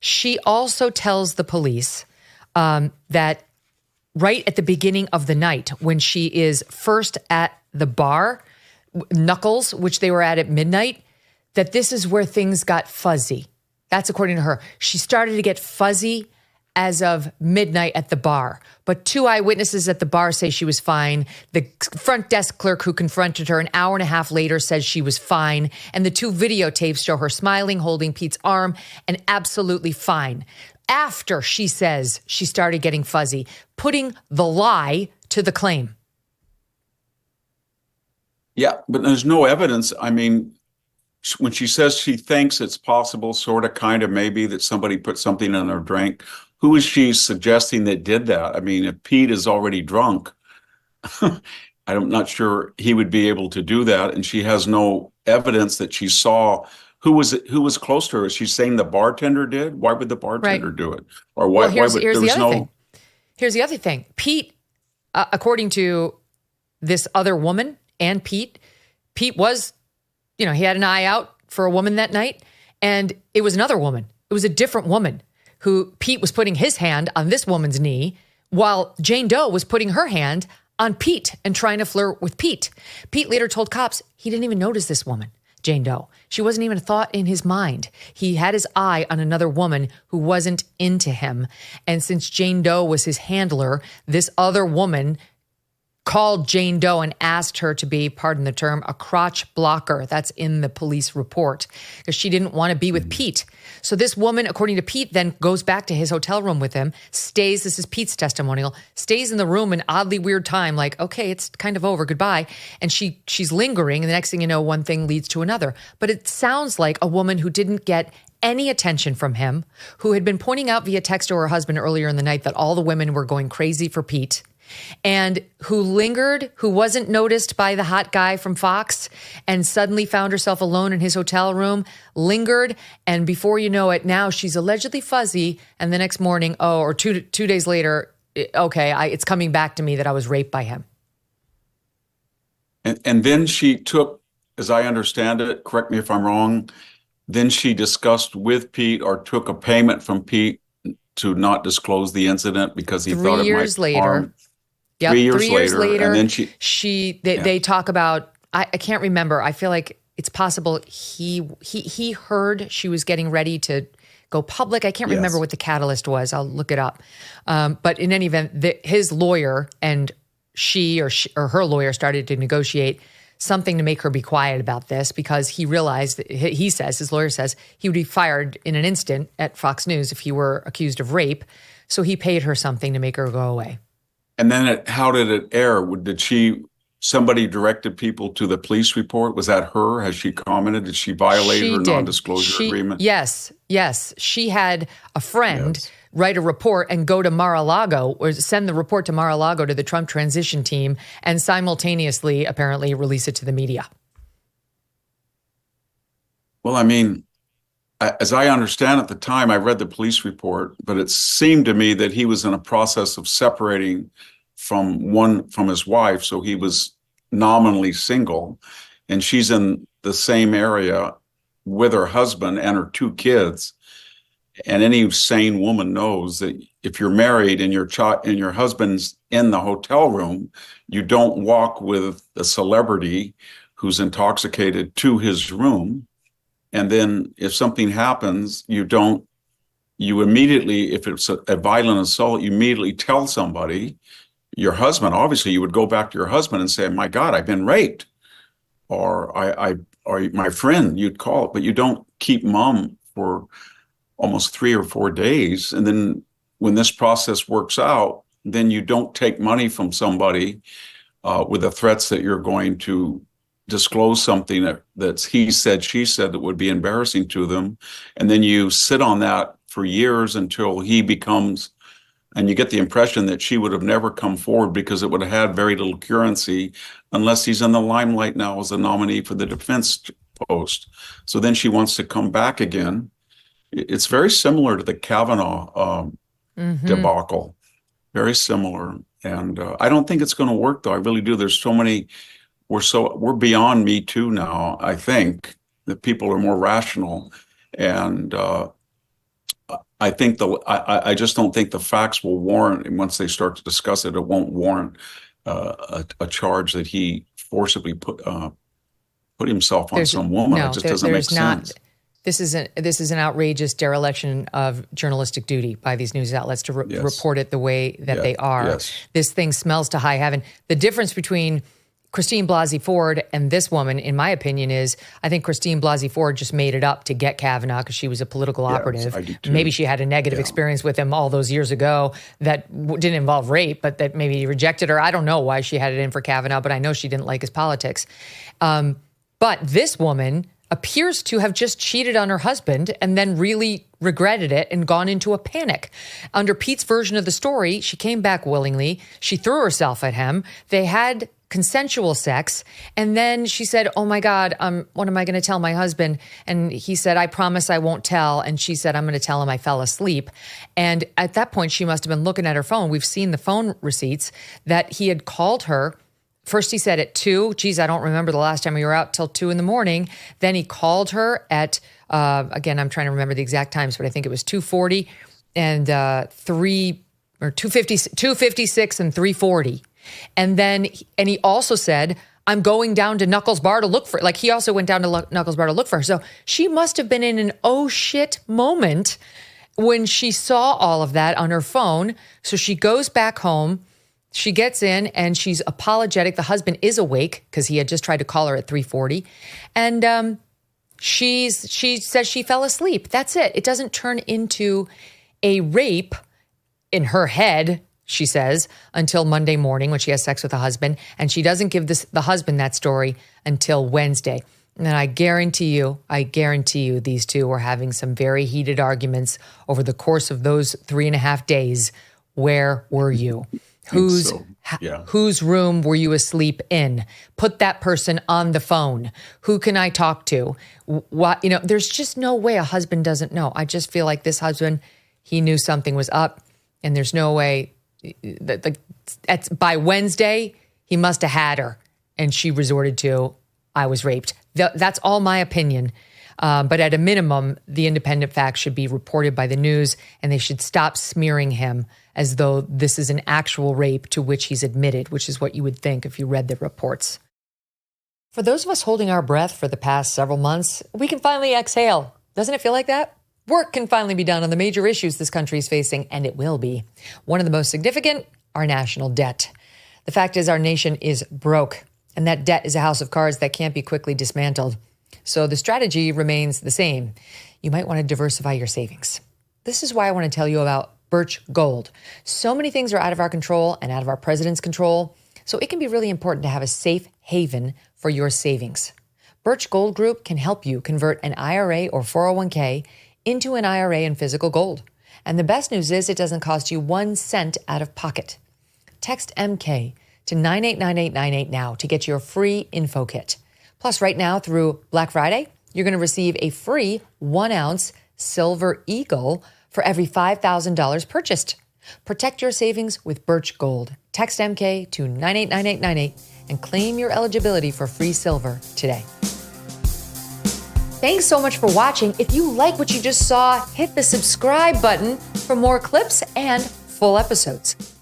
She also tells the police that right at the beginning of the night, when she is first at the bar, Knuckles, which they were at midnight, that this is where things got fuzzy. That's according to her. She started to get fuzzy as of midnight at the bar. But 2 eyewitnesses at the bar say she was fine. The front desk clerk who confronted her an hour and a half later says she was fine. And the 2 videotapes show her smiling, holding Pete's arm, and absolutely fine. After she says she started getting fuzzy, putting the lie to the claim. Yeah, but there's no evidence. I mean, when she says she thinks it's possible, sort of, kind of, maybe that somebody put something in her drink, who is she suggesting that did that? I mean, if Pete is already drunk, I'm not sure he would be able to do that. And she has no evidence that she saw who was close to her. Is she saying the bartender did? Why would the bartender do it? Or why? Well, here's there was the other no thing. Here's the other thing. Pete, according to this other woman and Pete was, he had an eye out for a woman that night, and it was another woman. It was a different woman who Pete was putting his hand on this woman's knee while Jane Doe was putting her hand on Pete and trying to flirt with Pete. Pete later told cops he didn't even notice this woman, Jane Doe. She wasn't even a thought in his mind. He had his eye on another woman who wasn't into him. And since Jane Doe was his handler, this other woman called Jane Doe and asked her to be, pardon the term, a crotch blocker. That's in the police report, because she didn't want to be with Pete. So this woman, according to Pete, then goes back to his hotel room with him, stays, this is Pete's testimonial, stays in the room an oddly weird time, like, okay, it's kind of over, goodbye. And she's lingering, and the next thing you know, one thing leads to another. But it sounds like a woman who didn't get any attention from him, who had been pointing out via text to her husband earlier in the night that all the women were going crazy for Pete, and who lingered, who wasn't noticed by the hot guy from Fox, and suddenly found herself alone in his hotel room, lingered, and before you know it, now she's allegedly fuzzy, and the next morning, or two days later, okay, it's coming back to me that I was raped by him. And then she took, as I understand it, correct me if I'm wrong, then she discussed with Pete or took a payment from Pete to not disclose the incident because he thought it might harm. Yep, 3 years later, and then they talk about, I can't remember. I feel like it's possible he heard she was getting ready to go public. I can't remember what the catalyst was. I'll look it up. But in any event, his lawyer and she or her lawyer started to negotiate something to make her be quiet about this, because he realized, his lawyer says, he would be fired in an instant at Fox News if he were accused of rape. So he paid her something to make her go away. And then how did it air? Somebody directed people to the police report? Was that her? Has she commented? Did she violate her non-disclosure agreement? Yes. She had a friend write a report and go to Mar-a-Lago, or send the report to Mar-a-Lago to the Trump transition team, and simultaneously, apparently, release it to the media. Well, I mean, as I understand at the time, I read the police report, but it seemed to me that he was in a process of separating from his wife. So he was nominally single, and she's in the same area with her husband and her 2 kids. And any sane woman knows that if you're married and your husband's in the hotel room, you don't walk with a celebrity who's intoxicated to his room. And then if something happens, you immediately, if it's a violent assault, you immediately tell somebody, your husband. Obviously you would go back to your husband and say, my God, I've been raped, or my friend, you'd call it, but you don't keep mum for almost 3 or 4 days. And then when this process works out, then you don't take money from somebody with the threats that you're going to disclose something that's he said, she said, that would be embarrassing to them. And then you sit on that for years until he becomes, and you get the impression that she would have never come forward because it would have had very little currency unless he's in the limelight now as a nominee for the defense post. So then she wants to come back again. It's very similar to the Kavanaugh debacle, very similar. And I don't think it's going to work, though. I really do. There's so many. We're beyond Me Too now. I think that people are more rational, and I think I just don't think the facts will warrant, and once they start to discuss it, it won't warrant a charge that he forcibly put himself on some woman. It just doesn't make sense. This is an outrageous dereliction of journalistic duty by these news outlets to report it the way that they are. Yes. This thing smells to high heaven. The difference between Christine Blasey Ford and this woman, in my opinion, is I think Christine Blasey Ford just made it up to get Kavanaugh because she was a political operative. I do too. Maybe she had a negative experience with him all those years ago that didn't involve rape, but that maybe he rejected her. I don't know why she had it in for Kavanaugh, but I know she didn't like his politics. But this woman appears to have just cheated on her husband and then really regretted it and gone into a panic. Under Pete's version of the story, she came back willingly. She threw herself at him. They had consensual sex. And then she said, oh my God, what am I going to tell my husband? And he said, I promise I won't tell. And she said, I'm going to tell him I fell asleep. And at that point, she must have been looking at her phone. We've seen the phone receipts that he had called her. First, he said at 2. Geez, I don't remember the last time we were out till 2 a.m. Then he called her at, again, I'm trying to remember the exact times, but I think it was 2:40 and 2:56 and 3:40. And he also said, I'm going down to Knuckles Bar to look for, like he also went down to Knuckles Bar to look for her. So she must have been in an oh shit moment when she saw all of that on her phone. So she goes back home. She gets in and she's apologetic. The husband is awake because he had just tried to call her at 3:40. And she says she fell asleep. That's it. It doesn't turn into a rape in her head, she says, until Monday morning when she has sex with the husband. And she doesn't give the husband that story until Wednesday. And I guarantee you, these two were having some very heated arguments over the course of those 3.5 days. Where were you? Whose room were you asleep in? Put that person on the phone. Who can I talk to? What, there's just no way a husband doesn't know. I just feel like this husband, he knew something was up, and there's no way that by Wednesday, he must have had her, and she resorted to, I was raped. That's all my opinion. But at a minimum, the independent facts should be reported by the news, and they should stop smearing him as though this is an actual rape to which he's admitted, which is what you would think if you read the reports. For those of us holding our breath for the past several months, we can finally exhale. Doesn't it feel like that? Work can finally be done on the major issues this country is facing, and it will be. One of the most significant, our national debt. The fact is our nation is broke, and that debt is a house of cards that can't be quickly dismantled. So the strategy remains the same. You might want to diversify your savings. This is why I want to tell you about Birch Gold. So many things are out of our control and out of our president's control, so it can be really important to have a safe haven for your savings. Birch Gold Group can help you convert an IRA or 401k into an IRA in physical gold. And the best news is it doesn't cost you 1 cent out of pocket. Text MK to 989898 now to get your free info kit. Plus, right now through Black Friday, you're going to receive a free 1-ounce silver eagle for every $5,000 purchased. Protect your savings with Birch Gold. Text MK to 989898 and claim your eligibility for free silver today. Thanks so much for watching. If you like what you just saw, hit the subscribe button for more clips and full episodes.